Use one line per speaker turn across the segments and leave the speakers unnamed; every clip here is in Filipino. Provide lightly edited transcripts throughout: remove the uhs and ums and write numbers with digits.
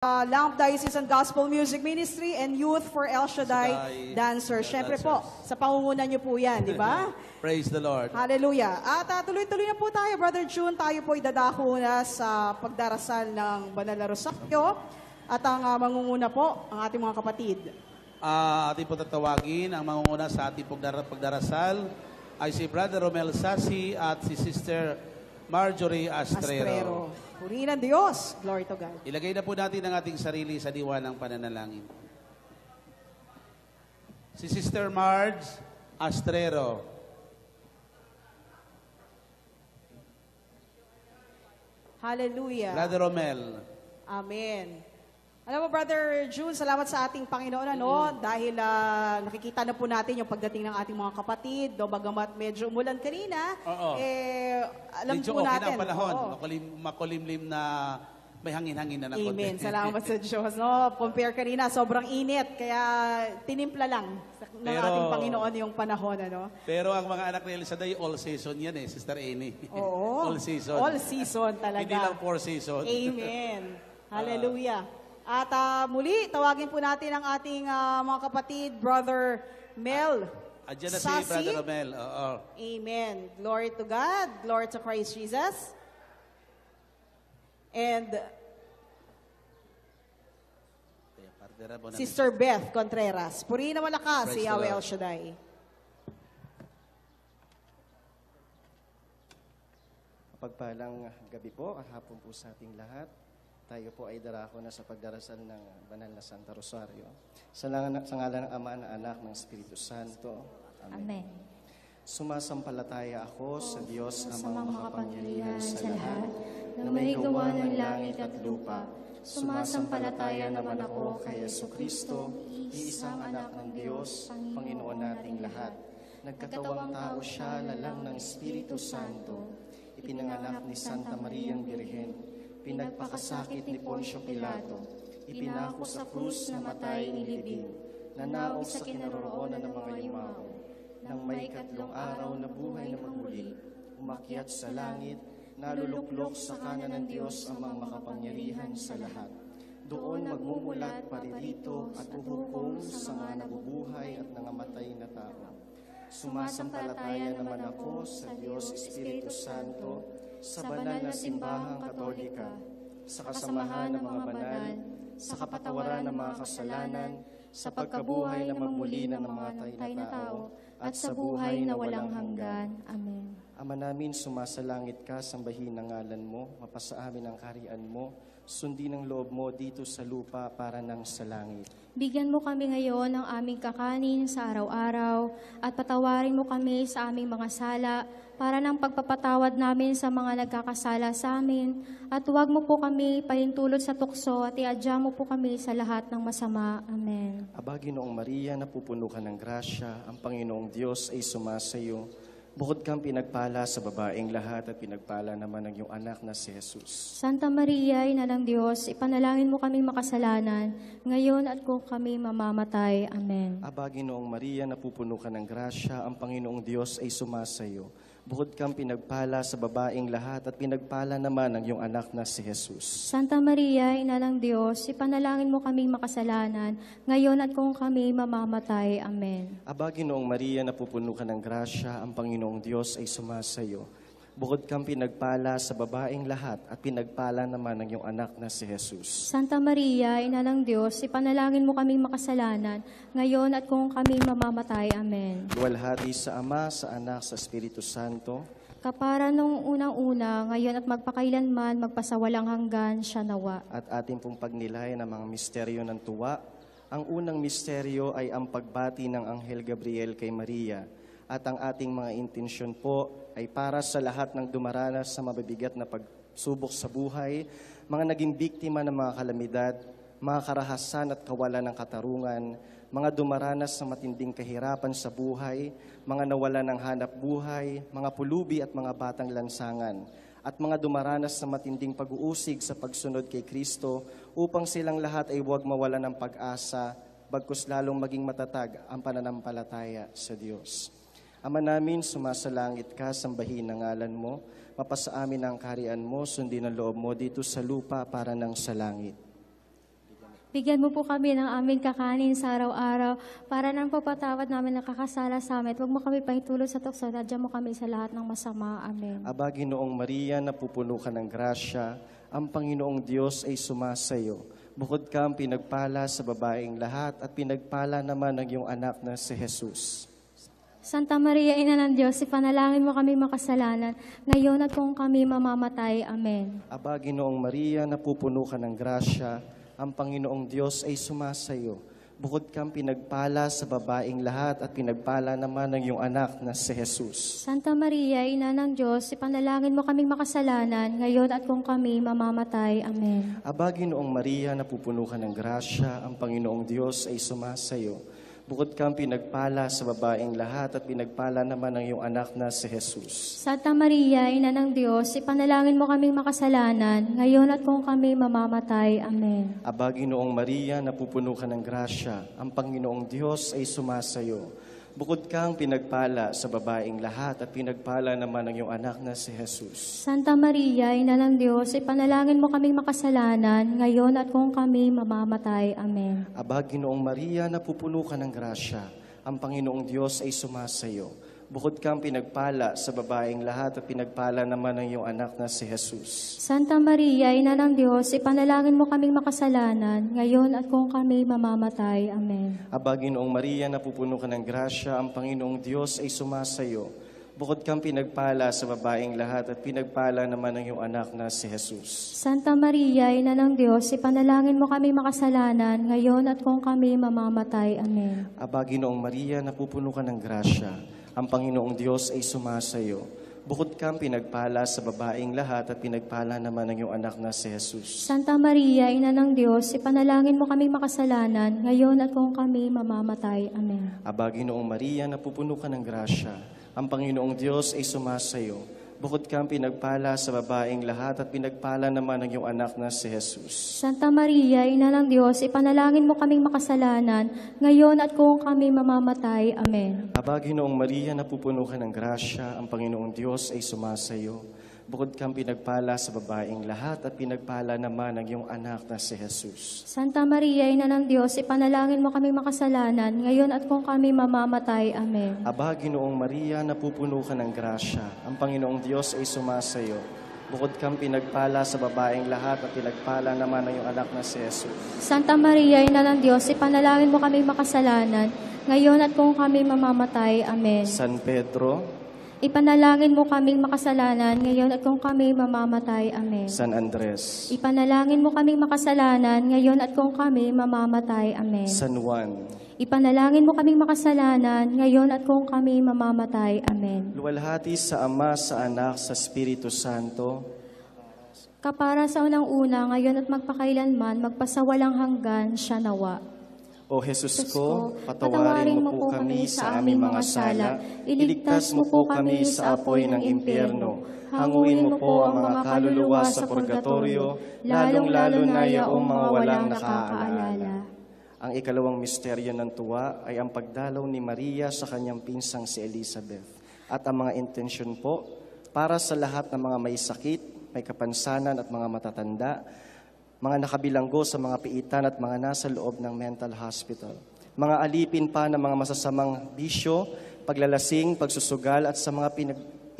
Lamp Diocesan Gospel Music Ministry and Youth for El Shaddai Dancers. Siyempre po, sa pangunguna niyo po yan, di ba?
Praise the Lord.
Hallelujah. At tuloy-tuloy na po tayo, Brother June. Tayo po idadako na sa pagdarasal ng Banal na Rosaryo. At ang mangunguna po, ang ating mga kapatid.
Ating po tatawagin, ang mangunguna sa ating pagdarasal ay si Brother Romel Sasi at si Sister Marjorie Astrero.
Purihin ang Diyos. Glory to God.
Ilagay na po natin ang ating sarili sa diwa ng pananalangin. Si Sister Marge Astrero.
Hallelujah.
Brother Romel.
Amen. Alam mo, Brother June, salamat sa ating Panginoon, dahil nakikita na po natin yung pagdating ng ating mga kapatid, bagamat medyo umulan kanina, alam
medyo
po
okay
natin.
Na ang panahon, makulimlim na may hangin-hangin na ng konti.
Amen. Salamat sa Diyos. Compare kanina, sobrang init, kaya tinimpla lang ng ating Panginoon yung panahon.
Pero ang mga anak ni Elisaday, all season yan Sister Amy.
Oo.
All season.
All season talaga.
Hindi lang 4 season.
Amen. Hallelujah. At muli, tawagin po natin ang ating mga kapatid, Brother Mel
Andiyan na
Sasi.
si Brother Romel.
Amen. Glory to God. Glory to Christ Jesus. And Sister Beth Contreras. Purihin na malakas si Yahweh El Shaddai.
Pagpalang gabi po at hapon po sa ating lahat. Tayo po ay darako na sa pagdarasal ng Banal na Santa Rosario. Sa ngalan ng Ama, ng Anak, ng Espiritu Santo. Amen. Sumasampalataya ako sa Diyos amang makapangyarihan sa lahat, na may gawa ng langit at lupa. Sumasampalataya naman ako kay Jesucristo, iisang anak ng Diyos, Panginoon nating lahat. Nagkatawang tao siya, lalang ng Espiritu Santo. Ipinanganak ni Santa Mariang Birhen. Pinagpakasakit ni Poncio Pilato, ipinako sa krus na matay inilibing, nanaog sa kinaroroonan ng mga yumao, nang may 3 araw na buhay na magmuli, umakyat sa langit, naluluklok sa kanan ng Diyos amang makapangyarihan sa lahat. Doon magmumulat paririto at uhukom sa mga nabubuhay at nangamatay na tao. Sumasampalataya naman ako sa Diyos Espiritu Santo, sa banal na simbahang katolika, sa kasamahan ng mga banal, sa kapatawaran ng mga kasalanan, sa pagkabuhay na magmuli ng mga matay na tao, at sa buhay na walang hanggan. Amen. Ama namin, sumasalangit ka, sambahin ang ngalan mo, mapasa amin ang kaharian mo, sundin ang loob mo dito sa lupa para nang sa langit.
Bigyan mo kami ngayon ng aming kakanin sa araw-araw at patawarin mo kami sa aming mga sala para ng pagpapatawad namin sa mga nagkakasala sa amin. At huwag mo po kami pahintulot sa tukso at iadya mo po kami sa lahat ng masama. Amen.
Aba, Ginoong Maria, napupuno ka ng grasya, ang Panginoong Diyos ay sumasayo. Bukod kang pinagpala sa babaeng lahat at pinagpala naman ang iyong anak na si Jesus.
Santa Maria, Ina ng Diyos, ipanalangin mo kami makasalanan, ngayon at kung kami mamamatay. Amen.
Aba, Ginoong Maria, napupuno ka ng grasya, ang Panginoong Diyos ay sumasayo. Bukod kang pinagpala sa babaeng lahat at pinagpala naman ang iyong anak na si Jesus.
Santa Maria, Ina ng Diyos, ipanalangin mo kaming makasalanan, ngayon at kung kami mamamatay. Amen.
Aba, Ginoong Maria, napupuno ka ng grasya, ang Panginoong Diyos ay sumasayo. Bukod kang pinagpala sa babaeng lahat at pinagpala naman ang iyong anak na si Jesus.
Santa Maria, Ina ng Diyos, ipanalangin mo kaming makasalanan, ngayon at kung kami mamamatay. Amen.
Luwalhati sa Ama, sa Anak, sa Espiritu Santo.
Kapara nung unang-una, ngayon at magpakailanman, magpasawalang hanggan, siya nawa.
At ating pong pagnilay ng mga misteryo ng tuwa. Ang unang misteryo ay ang pagbati ng Anghel Gabriel kay Maria. At ang ating mga intensyon po ay para sa lahat ng dumaranas sa mabibigat na pagsubok sa buhay, mga naging biktima ng mga kalamidad, mga karahasan at kawalan ng katarungan, mga dumaranas sa matinding kahirapan sa buhay, mga nawalan ng hanap buhay, mga pulubi at mga batang lansangan, at mga dumaranas sa matinding pag-uusig sa pagsunod kay Kristo, upang silang lahat ay huwag mawalan ng pag-asa, bagkus lalong maging matatag ang pananampalataya sa Diyos. Ama namin, sumasalangit ka, sambahin ang ngalan mo, mapasa amin ang kaharian mo, sundin ang loob mo dito sa lupa para nang sa langit.
Bigyan mo po kami ng aming kakanin sa araw-araw para nang papatawad namin nakakasala sa amin. Huwag mo kami pahitulot sa tukso. Dadyan mo kami sa lahat ng masama. Amen.
Aba, Ginoong Maria, napupuno ka ng grasya, ang Panginoong Diyos ay sumasayo. Bukod kang pinagpala sa babaeng lahat at pinagpala naman ng iyong anak na si Jesus.
Santa Maria, Ina ng Diyos, ipanalangin mo kami makasalanan, ngayon at kung kami mamamatay. Amen.
Aba, Ginoong Maria, napupuno ka ng grasya, ang Panginoong Diyos ay sumasayo. Bukod kang pinagpala sa babaeng lahat at pinagpala naman ng iyong anak na si Jesus.
Santa Maria, Ina ng Diyos, ipanalangin mo kaming makasalanan, ngayon at kung kami mamamatay. Amen.
Aba, Ginoong Maria, napupuno ka ng grasya, ang Panginoong Diyos ay sumasayo. Bukod kang pinagpala sa babaeng lahat at pinagpala naman ng iyong anak na si Jesus.
Santa Maria, Ina ng Diyos, ipanalangin mo kaming makasalanan, ngayon at kung kami mamamatay. Amen.
Aba, Ginoong Maria, napupuno ka ng grasya, ang Panginoong Diyos ay sumasayo. Bukod kang pinagpala sa babaeng lahat at pinagpala naman ng iyong anak na si Jesus.
Santa Maria, Ina ng Diyos, ipanalangin mo kaming makasalanan, ngayon at kung kami mamamatay. Amen.
Aba, Ginoong Maria, napupuno ka ng grasya, ang Panginoong Diyos ay sumasayo. Bukod kang pinagpala sa babaeng lahat at pinagpala naman ng iyong anak na si Jesus.
Santa Maria, Ina ng Diyos, ipanalangin mo kaming makasalanan, ngayon at kung kami mamamatay. Amen.
Aba, Ginoong Maria, napupuno ka ng grasya, ang Panginoong Diyos ay sumasayo. Bukod kang pinagpala sa babaeng lahat at pinagpala naman ng iyong anak na si Jesus.
Santa Maria, Ina ng Diyos, ipanalangin mo kaming makasalanan, ngayon at kung kami mamamatay. Amen.
Aba, Ginoong Maria, napupuno ka ng grasya, ang Panginoong Diyos ay sumasayo. Bukod kang pinagpala sa babaeng lahat at pinagpala naman ng iyong anak na si Jesus.
Santa Maria, Ina ng Diyos, ipanalangin mo kaming makasalanan, ngayon at kung kami mamamatay. Amen.
Aba, Ginoong Maria, napupuno ka ng grasya, ang Panginoong Diyos ay sumasayo. Bukod kang pinagpala sa babaeng lahat at pinagpala naman ng iyong anak na si Jesus.
Santa Maria, Ina ng Diyos, ipanalangin mo kaming makasalanan, ngayon at kung kami mamamatay. Amen.
Aba, Ginoong Maria, napupuno ka ng grasya, ang Panginoong Diyos ay sumasayo. Bukod kang pinagpala sa babaeng lahat at pinagpala naman ng iyong anak na si Jesus.
Santa Maria, Ina ng Diyos, ipanalangin mo kaming makasalanan, ngayon at kung kami mamamatay. Amen.
Aba, Ginoong Maria, napupuno ka ng grasya, ang Panginoong Diyos ay sumasayo. Bukod kang pinagpala sa babaeng lahat at pinagpala naman ng iyong anak na si Jesus.
Santa Maria, Ina ng Diyos, ipanalangin mo kaming makasalanan, ngayon at kung kami mamamatay. Amen.
San Pedro,
Ipanalangin mo kaming makasalanan, ngayon at kung kami mamamatay. Amen.
San Andres,
Ipanalangin mo kaming makasalanan, ngayon at kung kami mamamatay. Amen.
San Juan,
Ipanalangin mo kaming makasalanan, ngayon at kung kami mamamatay. Amen.
luwalhati sa Ama, sa Anak, sa Espiritu Santo,
Kapara sa unang-una, ngayon at magpakailanman, magpasawalang hanggan, siya nawa.
O Jesus ko, patawarin mo po kami sa aming mga sala, iligtas mo po kami sa apoy ng impyerno, hanguin mo po ang mga kaluluwa sa purgatorio, lalong-lalo na yaong mga walang nakakaalala. Ang ikalawang misteryo ng tuwa ay ang pagdalaw ni Maria sa kanyang pinsang si Elizabeth. At ang mga intensyon po, para sa lahat ng mga may sakit, may kapansanan at mga matatanda, mga nakabilanggo sa mga piitan at mga nasa loob ng mental hospital. Mga alipin pa ng mga masasamang bisyo, paglalasing, pagsusugal at sa mga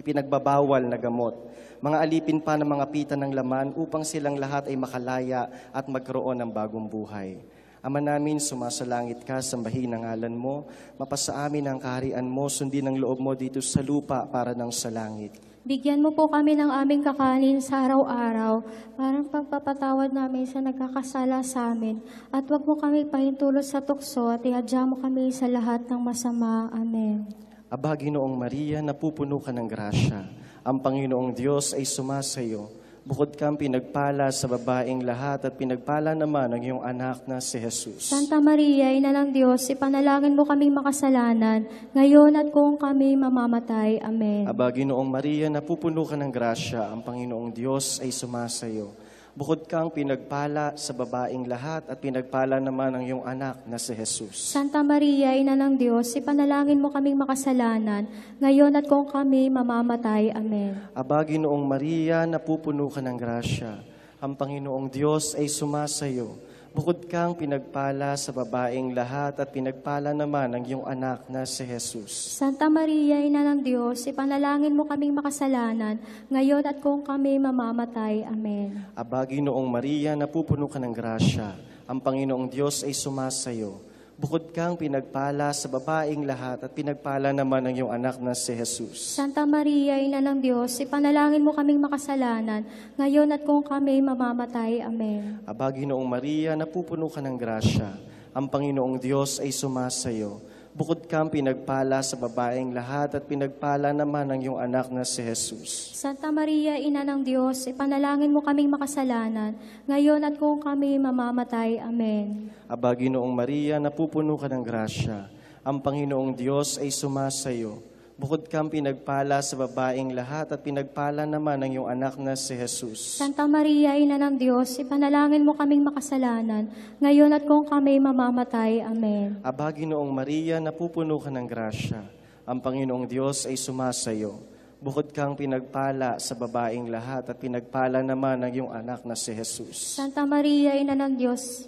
ipinagbabawal na gamot. Mga alipin pa ng mga pita ng laman upang silang lahat ay makalaya at magkaroon ng bagong buhay. Ama namin, sumasalangit ka, sambahin ang ngalan mo, mapasa amin ang kaharian mo, sundin ang loob mo dito sa lupa para ng sa langit.
Bigyan mo po kami ng aming kakanin sa araw-araw, parang pagpapatawad namin sa nagkakasala sa amin. At huwag mo kami pahintulot sa tukso at ihadya mo kami sa lahat ng masama. Amen.
Aba, Ginoong Maria, napupuno ka ng grasya. Ang Panginoong Diyos ay sumasayo. Bukod kang pinagpala sa babaeng lahat at pinagpala naman ang iyong anak na si Jesus.
Santa Maria, Ina ng Diyos, ipanalangin mo kaming makasalanan, ngayon at kung kami mamamatay. Amen.
Aba, Ginoong Maria, napupuno ka ng grasya. Ang Panginoong Diyos ay sumasayo. Bukod kang pinagpala sa babaeng lahat at pinagpala naman ang iyong anak na si Jesus.
Santa Maria, Ina ng Diyos, ipanalangin mo kaming makasalanan, ngayon at kung kami mamamatay. Amen.
Aba, Ginoong Maria, napupuno ka ng grasya. Ang Panginoong Diyos ay sumasayo. Bukod kang pinagpala sa babaeng lahat at pinagpala naman ang iyong anak na si Jesus.
Santa Maria, Ina ng Diyos, ipanalangin mo kaming makasalanan, ngayon at kung kami mamamatay. Amen.
Aba, Ginoong Maria, napupuno ka ng grasya. Ang Panginoong Diyos ay sumasayo. Bukod kang pinagpala sa babaeng lahat at pinagpala naman ang iyong anak na si Jesus.
Santa Maria, Ina ng Diyos, ipanalangin mo kaming makasalanan, ngayon at kung kami mamamatay. Amen.
Aba, Ginoong Maria, napupuno ka ng grasya. Ang Panginoong Diyos ay sumasayo. Bukod kang pinagpala sa babaeng lahat at pinagpala naman ang iyong anak na si Jesus.
Santa Maria, Ina ng Diyos, ipanalangin mo kaming makasalanan, ngayon at kung kami mamamatay. Amen.
Aba, Ginoong Maria, napupuno ka ng grasya. Ang Panginoong Diyos ay sumasayo. Bukod kang pinagpala sa babaeng lahat at pinagpala naman ang iyong anak na si Jesus.
Santa Maria, Ina ng Diyos, ipanalangin mo kaming makasalanan, ngayon at kung kami mamamatay. Amen.
Aba, Ginoong Maria, napupuno ka ng grasya. Ang Panginoong Diyos ay sumasayo. Bukod kang pinagpala sa babaeng lahat at pinagpala naman ang iyong anak na si Jesus.
Santa Maria, Ina ng Diyos,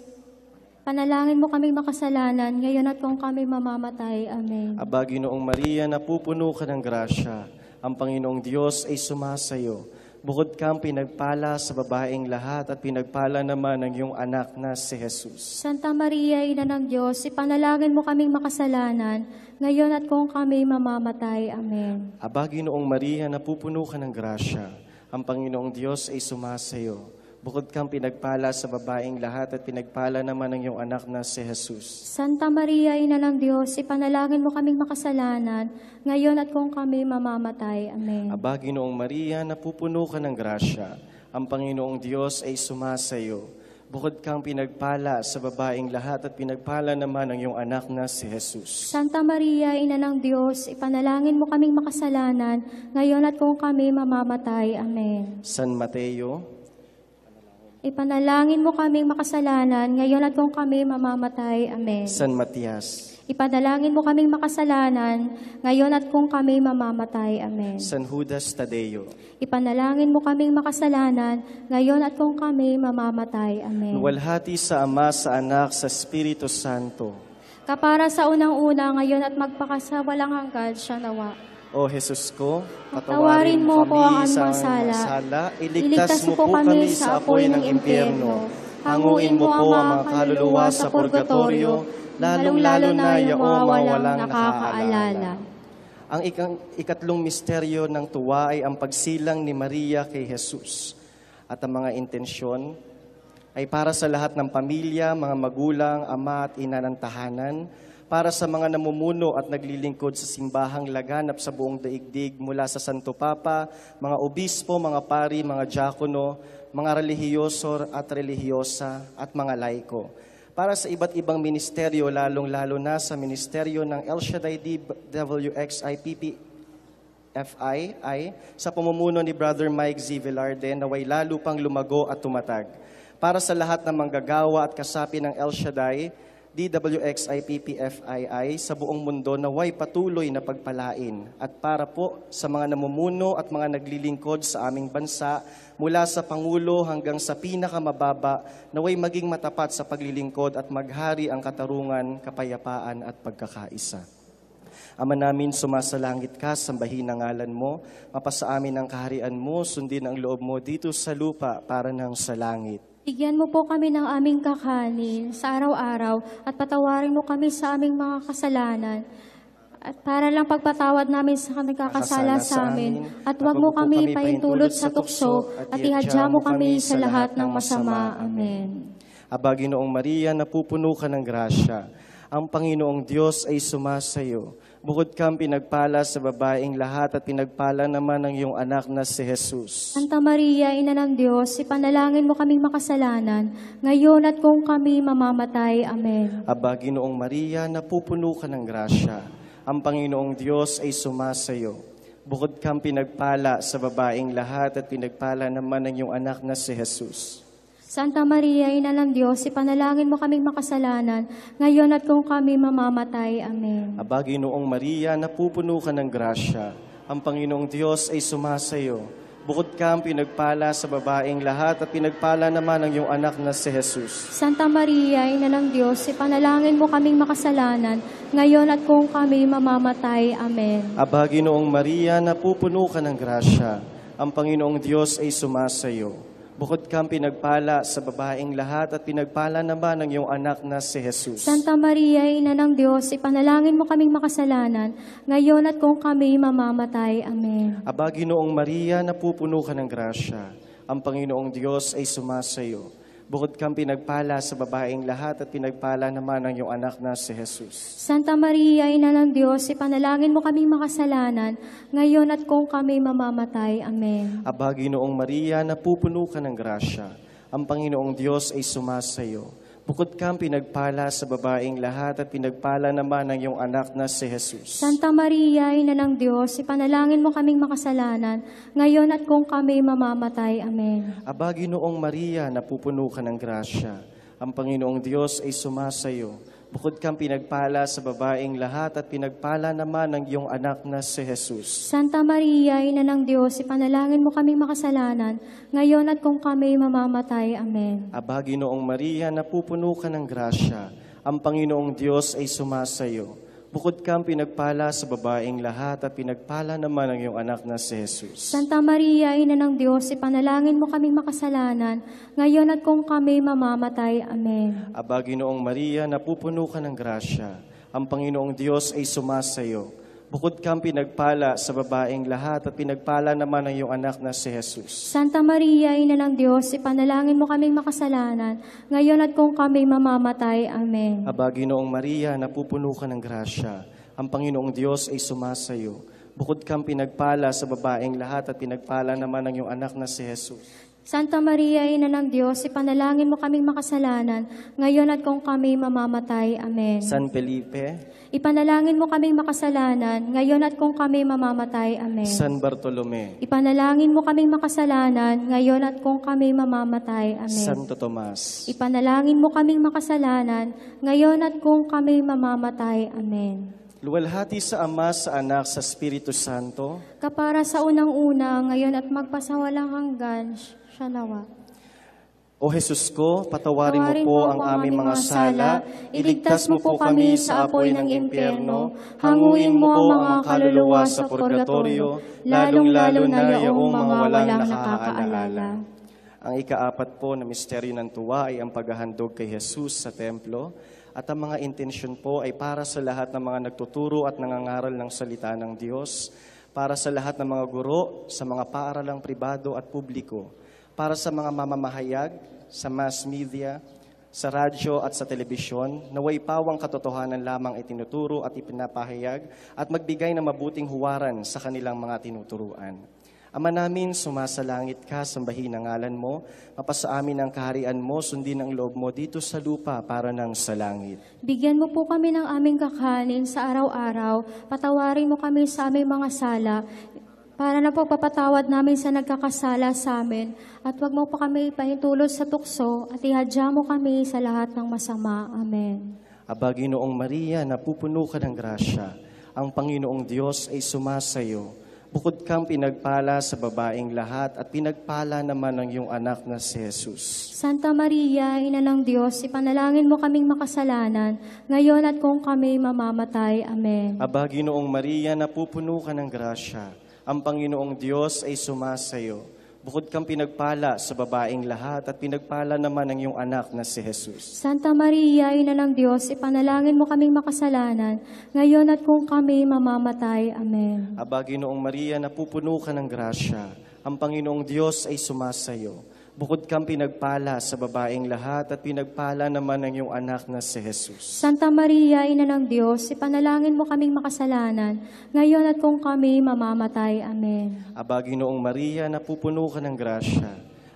panalangin mo kaming makasalanan, ngayon at kung kami mamamatay. Amen.
Aba, Ginoong Maria, napupuno ka ng grasya. Ang Panginoong Diyos ay sumasayo. Bukod kang pinagpala sa babaeng lahat at pinagpala naman ang iyong anak na si Jesus.
Santa Maria, Ina ng Diyos, ipanalangin mo kaming makasalanan, ngayon at kung kami mamamatay. Amen.
Aba, Ginoong Maria, napupuno ka ng grasya. Ang Panginoong Diyos ay sumasayo. Bukod kang pinagpala sa babaeng lahat at pinagpala naman ang iyong anak na si Jesus.
Santa Maria, Ina ng Diyos, ipanalangin mo kaming makasalanan, ngayon at kung kami mamamatay. Amen.
Aba, Ginoong Maria, napupuno ka ng grasya. Ang Panginoong Diyos ay sumasayo. Bukod kang pinagpala sa babaeng lahat at pinagpala naman ang iyong anak na si Jesus.
Santa Maria, Ina ng Diyos, ipanalangin mo kaming makasalanan, ngayon at kung kami mamamatay. Amen.
San Mateo,
Ipanalangin mo kaming makasalanan, ngayon at kung kami mamamatay. Amen.
San Matias,
Ipanalangin mo kaming makasalanan, ngayon at kung kami mamamatay. Amen.
San Judas Tadeo,
Ipanalangin mo kaming makasalanan, ngayon at kung kami mamamatay. Amen.
luwalhati sa Ama, sa Anak, sa Espiritu Santo.
Kapara sa unang-una, ngayon at magpakasawalang hanggan siya nawa.
O Jesus ko,
Patawarin mo po ang aming
sa
mga sala.
Iligtas mo po kami sa apoy ng impyerno. Hanguin mo po ang mga kaluluwa sa purgatorio, lalong-lalo na yung mga walang nakakaalala. Ang ikatlong misteryo ng tuwa ay ang pagsilang ni Maria kay Jesus. At ang mga intensyon ay para sa lahat ng pamilya, mga magulang, ama at ina ng tahanan, para sa mga namumuno at naglilingkod sa simbahang laganap sa buong daigdig mula sa Santo Papa, mga obispo, mga pari, mga diakono, mga relihiyoso at relihiyosa at mga laiko. Para sa iba't ibang ministeryo, lalong-lalo na sa ministeryo ng El Shaddai DWXIPPFI, sa pamumuno ni Brother Mike Z. Velarde, naway lalo pang lumago at tumatag. Para sa lahat ng manggagawa at kasapi ng El Shaddai, DWXIPPFII sa buong mundo naway patuloy na pagpalain at para po sa mga namumuno at mga naglilingkod sa aming bansa mula sa Pangulo hanggang sa pinakamababa naway maging matapat sa paglilingkod at maghari ang katarungan, kapayapaan at pagkakaisa. Ama namin, sumasalangit ka, sambahin ang ngalan mo, mapasa amin ang kaharian mo, sundin ang loob mo dito sa lupa para nang sa langit.
Bigyan mo po kami ng aming kakanin sa araw-araw at patawarin mo kami sa aming mga kasalanan. At para lang pagpatawad namin sa nagkakasala sa amin. At huwag mo kami paintulot sa tukso at ihadya mo kami sa lahat ng masama. Amen.
Aba, Ginoong Maria, napupuno ka ng grasya. Ang Panginoong Diyos ay sumasayo. Bukod kang pinagpala sa babaeng lahat at pinagpala naman ang iyong anak na si Jesus.
Santa Maria, Ina ng Diyos, ipanalangin mo kaming makasalanan, ngayon at kung kami mamamatay. Amen.
Aba, Ginoong Maria, napupuno ka ng grasya. Ang Panginoong Diyos ay sumasayo. Bukod kang pinagpala sa babaeng lahat at pinagpala naman ang iyong anak na si Jesus.
Santa Maria, Ina ng Diyos, ipanalangin mo kaming makasalanan, ngayon at kung kami mamamatay. Amen.
Aba, Ginoong Maria, napupuno ka ng grasya. Ang Panginoong Diyos ay sumasayo. Bukod ka ang pinagpala sa babaeng lahat at pinagpala naman ang iyong anak na si Jesus.
Santa Maria, Ina ng Diyos, ipanalangin mo kaming makasalanan, ngayon at kung kami mamamatay. Amen.
Aba, Ginoong Maria, napupuno ka ng grasya. Ang Panginoong Diyos ay sumasayo. Bukod kang pinagpala sa babaeng lahat at pinagpala naman ang iyong anak na si Jesus.
Santa Maria, Ina ng Diyos, ipanalangin mo kaming makasalanan, ngayon at kung kami mamamatay. Amen.
Aba, Ginoong Maria, napupuno ka ng grasya. Ang Panginoong Diyos ay sumasayo. Bukod kang pinagpala sa babaeng lahat at pinagpala naman ang iyong anak na si Jesus.
Santa Maria, Ina ng Diyos, ipanalangin mo kaming makasalanan, ngayon at kung kami mamamatay. Amen.
Aba, Ginoong Maria, napupuno ka ng grasya. Ang Panginoong Diyos ay sumasayo. Bukod kang pinagpala sa babaeng lahat at pinagpala naman ang iyong anak na si Jesus.
Santa Maria, Ina ng Diyos, ipanalangin mo kaming makasalanan, ngayon at kung kami mamamatay. Amen.
Aba, Ginoong Maria, napupuno ka ng grasya. Ang Panginoong Diyos ay sumasayo. Bukod kang pinagpala sa babaeng lahat at pinagpala naman ang iyong anak na si Jesus.
Santa Maria, Ina ng Diyos, ipanalangin mo kaming makasalanan, ngayon at kung kami mamamatay. Amen.
Aba, Ginoong Maria, napupuno ka ng grasya. Ang Panginoong Diyos ay sumasayo. Bukod kang pinagpala sa babaeng lahat at pinagpala naman ang iyong anak na si Jesus.
Santa Maria, Ina ng Diyos, ipanalangin mo kaming makasalanan, ngayon at kung kami mamamatay. Amen.
Aba, Ginoong Maria, napupuno ka ng grasya. Ang Panginoong Diyos ay sumasayo. Bukod kang pinagpala sa babaeng lahat at pinagpala naman ang iyong anak na si Jesus.
Santa Maria, Ina ng Diyos, ipanalangin mo kaming makasalanan, ngayon at kung kami mamamatay. Amen.
Aba, Ginoong Maria, napupuno ka ng grasya. Ang Panginoong Diyos ay sumasayo. Bukod kang pinagpala sa babaeng lahat at pinagpala naman ang iyong anak na si Jesus.
Santa Maria, Ina ng Diyos, ipanalangin mo kaming makasalanan, ngayon at kung kami mamamatay. Amen.
San Felipe,
Ipanalangin mo kaming makasalanan, ngayon at kung kami mamamatay. Amen.
San Bartolome,
Ipanalangin mo kaming makasalanan, ngayon at kung kami mamamatay. Amen.
Santo Tomas,
Ipanalangin mo kaming makasalanan, ngayon at kung kami mamamatay. Amen.
luwalhati sa Ama, sa Anak, sa Espiritu Santo,
Kapara sa unang-una, ngayon at magpasawalang hanggan, siya nawa.
O Jesus ko, patawarin mo po ang aming mga sala,
iligtas mo po kami sa apoy ng impyerno, hanguin mo ang mga kaluluwa sa purgatorio, lalong-lalo na yaong mga walang nakakaalala.
Ang ikaapat po na misteryo ng tuwa ay ang paghahandog kay Jesus sa templo, at ang mga intensyon po ay para sa lahat ng mga nagtuturo at nangangaral ng salita ng Diyos, para sa lahat ng mga guro, sa mga paaralang pribado at publiko, para sa mga mamamahayag, sa mass media, sa radyo at sa telebisyon, naway pawang katotohanan lamang itinuturo at ipinapahayag at magbigay ng mabuting huwaran sa kanilang mga tinuturuan. Ama namin, sumasalangit ka, sambahin ang ngalan mo, mapasa amin ang kaharian mo, sundin ang loob mo dito sa lupa para nang sa langit.
Bigyan mo po kami ng aming kakanin sa araw-araw, patawarin mo kami sa aming mga sala, para na po papatawad namin sa nagkakasala sa amin, at huwag mo po kami pahintulot sa tukso, at ihadya mo kami sa lahat ng masama. Amen.
Aba, Ginoong Maria, napupuno ka ng grasya. Ang Panginoong Diyos ay sumasayo. Bukod kang pinagpala sa babaeng lahat at pinagpala naman ang iyong anak na si Jesus.
Santa Maria, Ina ng Diyos, ipanalangin mo kaming makasalanan, ngayon at kung kami mamamatay. Amen.
Aba, Ginoong Maria, napupuno ka ng grasya. Ang Panginoong Diyos ay sumasayo. Bukod kang pinagpala sa babaeng lahat at pinagpala naman ang iyong anak na si Jesus.
Santa Maria, Ina ng Diyos, ipanalangin mo kaming makasalanan, ngayon at kung kami mamamatay. Amen.
Aba, Ginoong Maria, napupuno ka ng grasya. Ang Panginoong Diyos ay sumasayo. Bukod kang pinagpala sa babaeng lahat at pinagpala naman ang iyong anak na si Jesus.
Santa Maria, Ina ng Diyos, ipanalangin mo kaming makasalanan, ngayon at kung kami mamamatay. Amen.
Aba, Ginoong Maria, napupuno ka ng grasya.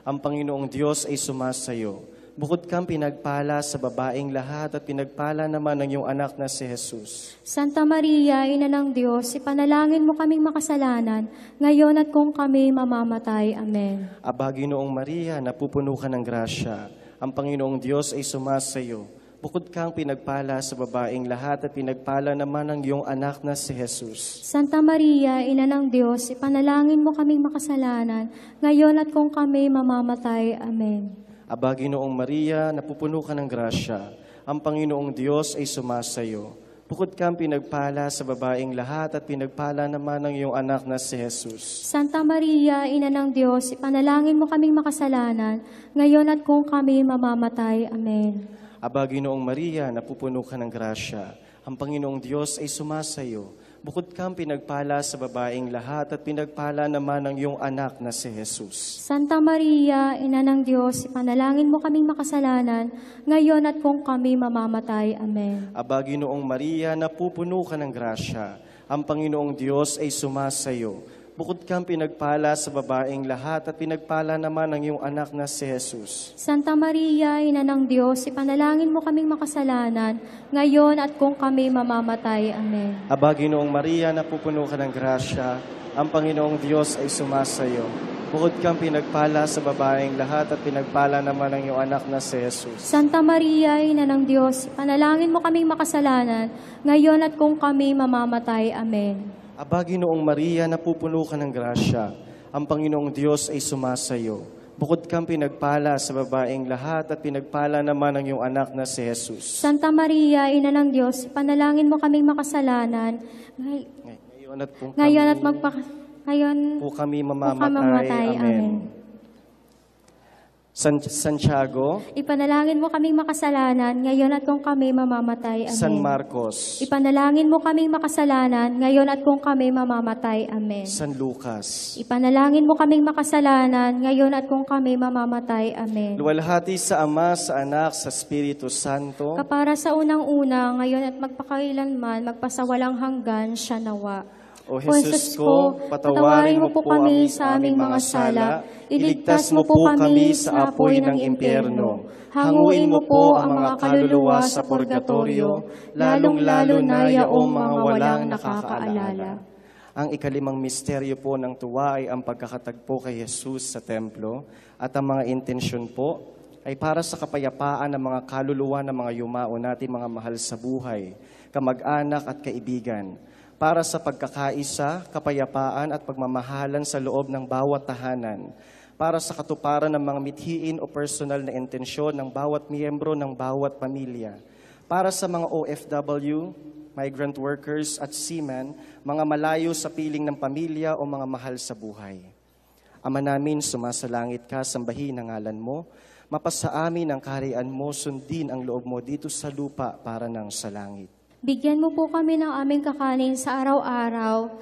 Ang Panginoong Diyos ay sumasayo. Bukod kang pinagpala sa babaeng lahat at pinagpala naman ang iyong anak na si Jesus.
Santa Maria, Ina ng Diyos, ipanalangin mo kaming makasalanan, ngayon at kung kami mamamatay. Amen.
Aba, Ginoong Maria, napupuno ka ng grasya. Ang Panginoong Diyos ay sumasayo. Bukod kang pinagpala sa babaeng lahat at pinagpala naman ang iyong anak na si Jesus.
Santa Maria, Ina ng Diyos, ipanalangin mo kaming makasalanan, ngayon at kung kami mamamatay. Amen.
Aba, Ginoong Maria, napupuno ka ng grasya. Ang Panginoong Diyos ay sumasayo. Bukod kang pinagpala sa babaeng lahat at pinagpala naman ang iyong anak na si Jesus.
Santa Maria, Ina ng Diyos, ipanalangin mo kaming makasalanan, ngayon at kung kami mamamatay. Amen.
Aba, Ginoong Maria, napupuno ka ng grasya. Ang Panginoong Diyos ay sumasayo. Bukod kang pinagpala sa babaeng lahat at pinagpala naman ang iyong anak na si Jesus.
Santa Maria, Ina ng Diyos, ipanalangin mo kaming makasalanan, ngayon at kung kami mamamatay. Amen.
Aba, Ginoong Maria, napupuno ka ng grasya. Ang Panginoong Diyos ay sumasayo. Bukod kang pinagpala sa babaeng lahat at pinagpala naman ang iyong anak na si Jesus.
Santa Maria, Ina ng Diyos, ipanalangin mo kaming makasalanan, ngayon at kung kami mamamatay. Amen.
Aba, Ginoong Maria, napupuno ka ng grasya. Ang Panginoong Diyos ay sumasayo. Bukod kang pinagpala sa babaeng lahat at pinagpala naman ang iyong anak na si Jesus.
Santa Maria, Ina ng Diyos, ipanalangin mo kaming makasalanan, ngayon at kung kami mamamatay. Amen.
Aba, Ginoong Maria, napupuno ka ng grasya. Ang Panginoong Diyos ay sumasayo. Bukod kang pinagpala sa babaeng lahat at pinagpala naman ang iyong anak na si Jesus.
Santa Maria, Ina ng Diyos, ipanalangin mo kaming makasalanan,
Ngayon at kung
ngayon
kami
po
mamamatay.
kamamatay.
Amen. Santiago,
Ipanalangin mo kaming makasalanan, ngayon at kung kami mamamatay. Amen.
San Marcos,
Ipanalangin mo kaming makasalanan, ngayon at kung kami mamamatay. Amen.
San Lucas,
Ipanalangin mo kaming makasalanan, ngayon at kung kami mamamatay. Amen.
luwalhati sa Ama, sa Anak, sa Espiritu Santo,
Kapara sa unang-una, ngayon at magpakailanman, magpasawalang hanggan, siya nawa.
O Jesus ko, patawarin mo po kami sa aming mga sala, iligtas mo po kami sa apoy ng impyerno. Hanguin mo po ang mga kaluluwa sa purgatorio, lalong-lalo na yaong mga walang nakakaalala. Ang ikalimang misteryo po ng tuwa ay ang pagkakatagpo kay Jesus sa templo at ang mga intensyon po ay para sa kapayapaan ng mga kaluluwa ng mga yumao natin mga mahal sa buhay, kamag-anak at kaibigan, para sa pagkakaisa, kapayapaan at pagmamahalan sa loob ng bawat tahanan, para sa katuparan ng mga mithiin o personal na intensyon ng bawat miyembro ng bawat pamilya, para sa mga OFW, migrant workers at seamen, mga malayo sa piling ng pamilya o mga mahal sa buhay. Ama namin, sumasalangit ka, sambahin ang ngalan mo, mapasa amin ang kaharian mo, sundin ang loob mo dito sa lupa para ng sa langit.
Bigyan mo po kami ng aming kakanin sa araw-araw.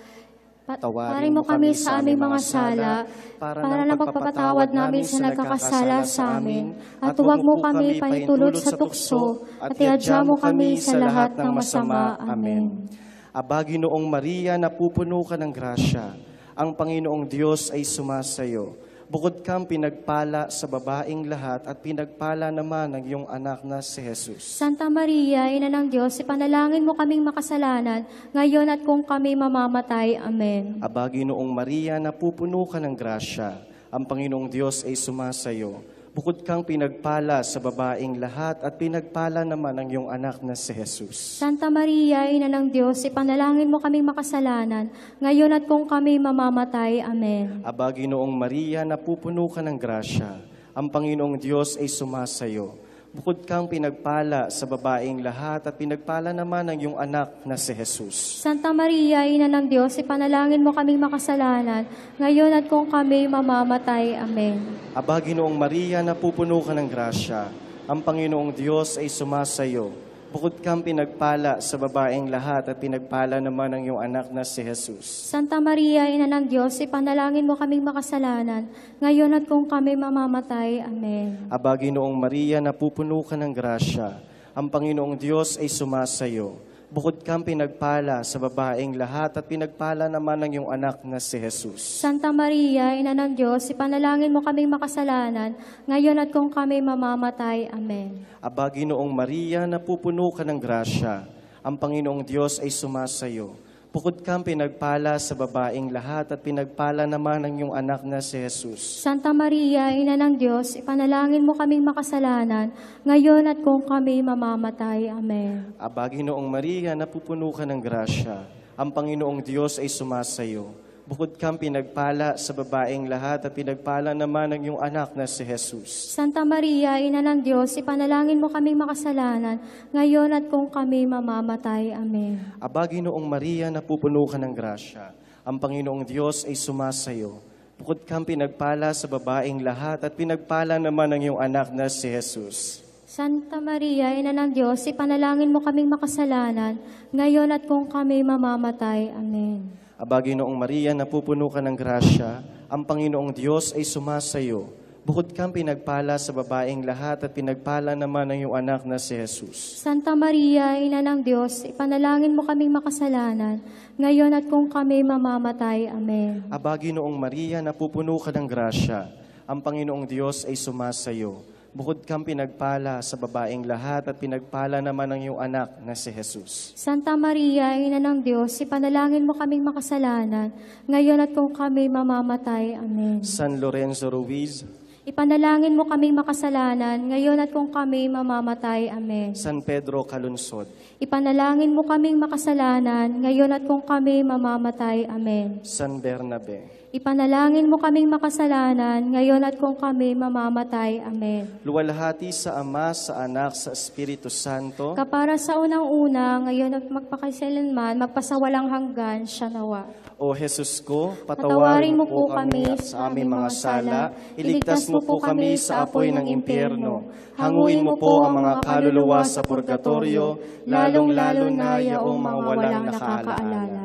Tawarin
Mo kami sa aming mga sala, para na pagpapatawad namin sa nagkakasala sa amin. At huwag mo kami paintulot sa tukso, at iadya mo kami sa lahat ng masama. Amen.
Aba, Ginoong Maria, napupuno ka ng grasya. Ang Panginoong Diyos ay sumasayo. Bukod kang pinagpala sa babaeng lahat at pinagpala naman ang iyong anak na si Jesus.
Santa Maria, Ina ng Diyos, ipanalangin mo kaming makasalanan, ngayon at kung kami mamamatay. Amen.
Aba, Ginoong Maria, napupuno ka ng grasya. Ang Panginoong Diyos ay sumasayo. Bukod kang pinagpala sa babaeng lahat at pinagpala naman ang iyong anak na si Jesus.
Santa Maria, Ina ng Diyos, ipanalangin mo kaming makasalanan, ngayon at kung kami mamamatay. Amen.
Aba, Ginoong Maria, napupuno ka ng grasya. Ang Panginoong Diyos ay sumasayo. Bukod kang pinagpala sa babaeng lahat at pinagpala naman ang iyong anak na si Jesus.
Santa Maria, Ina ng Diyos, ipanalangin mo kaming makasalanan, ngayon at kung kami mamamatay. Amen.
Aba, Ginoong Maria, napupuno ka ng grasya. Ang Panginoong Diyos ay sumasayo. Bukod kang pinagpala sa babaeng lahat at pinagpala naman ang iyong anak na si Jesus.
Santa Maria, Ina ng Diyos, ipanalangin mo kaming makasalanan, ngayon at kung kami mamamatay. Amen.
Aba, Ginoong Maria, napupuno ka ng grasya. Ang Panginoong Diyos ay sumasayo. Bukod kang pinagpala sa babaeng lahat at pinagpala naman ang iyong anak na si Jesus.
Santa Maria, Ina ng Diyos, ipanalangin mo kaming makasalanan, ngayon at kung kami mamamatay. Amen.
Aba, Ginoong Maria, napupuno ka ng grasya. Ang Panginoong Diyos ay sumasayo. Bukod kang pinagpala sa babaeng lahat at pinagpala naman ang iyong anak na si Jesus.
Santa Maria, Ina ng Diyos, ipanalangin mo kaming makasalanan, ngayon at kung kami mamamatay. Amen.
Aba, Ginoong Maria, napupuno ka ng grasya. Ang Panginoong Diyos ay sumasayo. Bukod kang pinagpala sa babaeng lahat at pinagpala naman ang iyong anak na si Jesus.
Santa Maria, Ina ng Diyos, ipanalangin mo kaming makasalanan, ngayon at kung kami mamamatay. Amen.
Aba, Ginoong Maria, napupuno ka ng grasya. Ang Panginoong Diyos ay sumasayo. Bukod kang pinagpala sa babaeng lahat at pinagpala naman ang iyong anak na si Jesus.
Santa Maria, Ina ng Diyos, ipanalangin mo kaming makasalanan, ngayon at kung kami mamamatay. Amen.
Aba, Ginoong Maria, napupuno ka ng grasya, ang Panginoong Diyos ay sumasayo. Bukod kang pinagpala sa babaeng lahat at pinagpala naman ang iyong anak na si Jesus.
Santa Maria, Ina ng Diyos, ipanalangin mo kaming makasalanan, ngayon at kung kami mamamatay. Amen.
Aba, Ginoong Maria, napupuno ka ng grasya, ang Panginoong Diyos ay sumasayo. Bukod kang pinagpala sa babaeng lahat at pinagpala naman ang iyong anak na si Jesus.
Santa Maria, Ina ng Diyos, ipanalangin mo kaming makasalanan, ngayon at kung kami mamamatay. Amen.
San Lorenzo Ruiz,
Ipanalangin mo kaming makasalanan, ngayon at kung kami mamamatay. Amen.
San Pedro Calunsod,
Ipanalangin mo kaming makasalanan, ngayon at kung kami mamamatay. Amen.
San Bernabe,
Ipanalangin mo kaming makasalanan, ngayon at kung kami mamamatay. Amen.
luwalhati sa Ama, sa Anak, sa Espiritu Santo,
Kapara sa unang-una, ngayon at magpakailanman, magpasawalang hanggan, siya nawa.
O Jesus ko,
Patawarin
patawarin
mo
mo po kami sa aming mga sala, iligtas mo po kami sa apoy ng impyerno, hanguin mo po ang mga kaluluwa sa purgatorio, lalong-lalo na yaong mga walang nakaalala.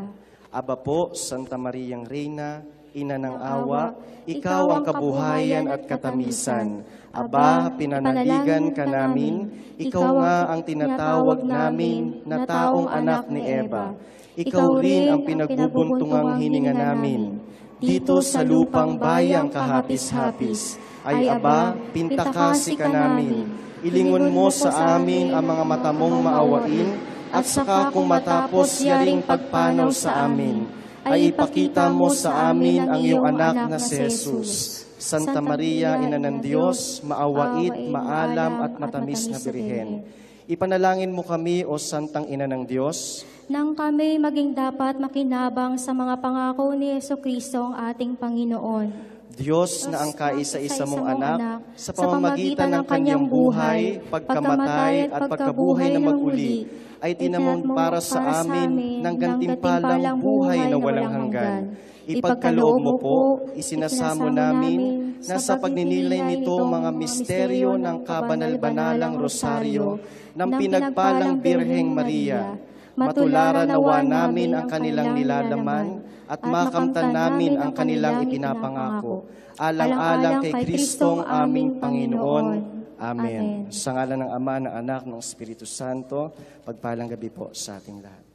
Aba po, Santa Mariang Reyna, Ina ng awa, ikaw ang kabuhayan at katamisan. Aba, pinanaligan ka namin, ikaw nga ang tinatawag namin na taong anak ni Eva. Ikaw rin ang pinagbubuntungang hininga namin. Dito sa lupang bayang kahapis-hapis, ay aba, pintakasi ka namin. Ilingon mo sa amin ang mga mata mong maawain, at saka kung matapos yaring pagpanaw sa amin, ay ipakita mo sa amin ang iyong anak na si Jesus. Santa Maria, Ina ng Diyos, maawait, maalam at matamis na Birhen. Ipanalangin mo kami, O Santang Ina ng Diyos,
Nang kami maging dapat makinabang sa mga pangako ni Jesucristo ang ating Panginoon.
Diyos na ang kaisa-isa mong anak, sa pamamagitan ng kanyang buhay, pagkamatay at pagkabuhay na maguli, ay tinamon para sa amin ng gantimpalang buhay na walang hanggan. Ipagkaloob mo po, isinasamo namin na sa pagninilay nito mga misteryo ng kabanal-banalang rosaryo ng pinagpalang Birheng Maria, matularan nawa namin ang kanilang nilalaman at makamtan namin ang kanilang ipinapangako. Alang-alang kay Kristong aming Panginoon. Amen. Sa ngalan ng Ama, ng Anak, ng Espiritu Santo, pagpalang gabi po sa ating lahat.